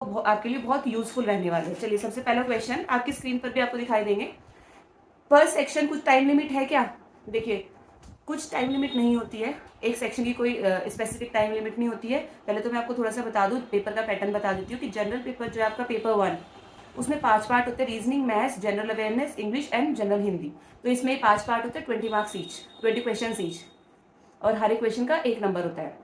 आपके लिए बहुत यूजफुल रहने वाले हैं। चलिए सबसे पहला क्वेश्चन आपकी स्क्रीन पर भी आपको दिखाई देंगे। पर सेक्शन कुछ टाइम लिमिट है क्या? देखिए कुछ टाइम लिमिट नहीं होती है, एक सेक्शन की कोई स्पेसिफिक टाइम लिमिट नहीं होती है। पहले तो मैं आपको थोड़ा सा बता दूं, पेपर का पैटर्न बता देती हूँ कि जनरल पेपर जो है आपका पेपर 1, उसमें 5 पार्ट होते हैं, reasoning, maths, general awareness, English and general Hindi. तो इसमें 5 पार्ट होते हैं, 20 मार्क्स ईच, 20 क्वेश्चन ईच, और हर एक क्वेश्चन का 1 नंबर होता है।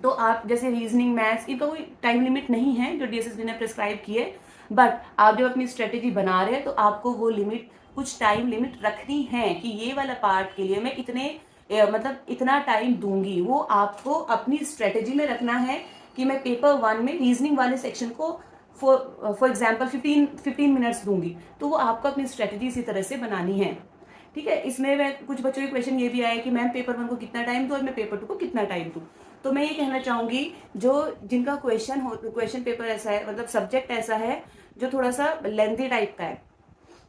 तो आप जैसे रीजनिंग, मैथ्स, इनका कोई टाइम लिमिट नहीं है जो डीएसएसबी ने प्रिस्क्राइब की है, बट आप जब अपनी स्ट्रेटेजी बना रहे हैं तो आपको वो लिमिट, कुछ टाइम लिमिट रखनी है कि ये वाला पार्ट के लिए मैं इतने मतलब इतना टाइम दूंगी। वो आपको अपनी स्ट्रेटेजी में रखना है कि मैं पेपर 1 में रीजनिंग वाले सेक्शन को फॉर एग्जाम्पल 15 मिनट्स दूंगी। तो वो आपको अपनी स्ट्रेटेजी इसी तरह से बनानी है। ठीक है, इसमें मैं कुछ बच्चों के क्वेश्चन ये भी आया कि मैम पेपर 1 को कितना टाइम दूं और मैं पेपर 2 को कितना टाइम दूं। तो मैं ये कहना चाहूंगी, जो जिनका क्वेश्चन पेपर ऐसा है, मतलब सब्जेक्ट ऐसा है जो थोड़ा सा लेंथी टाइप का है,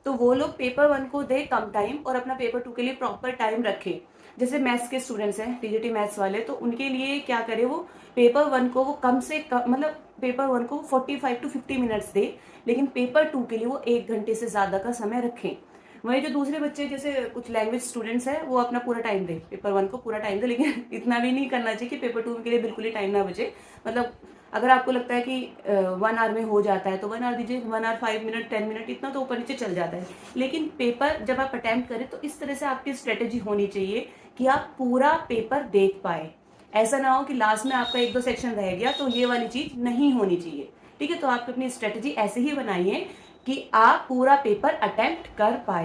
तो वो लोग पेपर 1 को दे कम टाइम और अपना पेपर 2 के लिए प्रॉपर टाइम रखे। जैसे मैथ्स के स्टूडेंट्स हैं, टीजीटी मैथ्स वाले, तो उनके लिए क्या करे, वो पेपर 1 को वो कम से कम, मतलब पेपर 1 को 45 टू 50 मिनट्स दे, लेकिन पेपर 2 के लिए वो 1 घंटे से ज्यादा का समय रखें। वही जो दूसरे बच्चे, जैसे कुछ लैंग्वेज स्टूडेंट्स हैं, वो अपना पूरा टाइम दे, पेपर 1 को पूरा टाइम दे, लेकिन इतना भी नहीं करना चाहिए कि पेपर 2 के लिए बिल्कुल ही टाइम ना बचे। मतलब अगर आपको लगता है कि 1 आवर में हो जाता है तो 1 आवर दीजिए, 1 आवर 5 मिनट 10 मिनट, इतना तो ऊपर नीचे चल जाता है। लेकिन पेपर जब आप अटेम्प्ट करें तो इस तरह से आपकी स्ट्रेटेजी होनी चाहिए कि आप पूरा पेपर देख पाए। ऐसा ना हो कि लास्ट में आपका 1-2 सेक्शन रह गया, तो ये वाली चीज नहीं होनी चाहिए। ठीक है, तो आप अपनी स्ट्रेटेजी ऐसे ही बनाइए कि आप पूरा पेपर अटेम्प्ट कर पाए।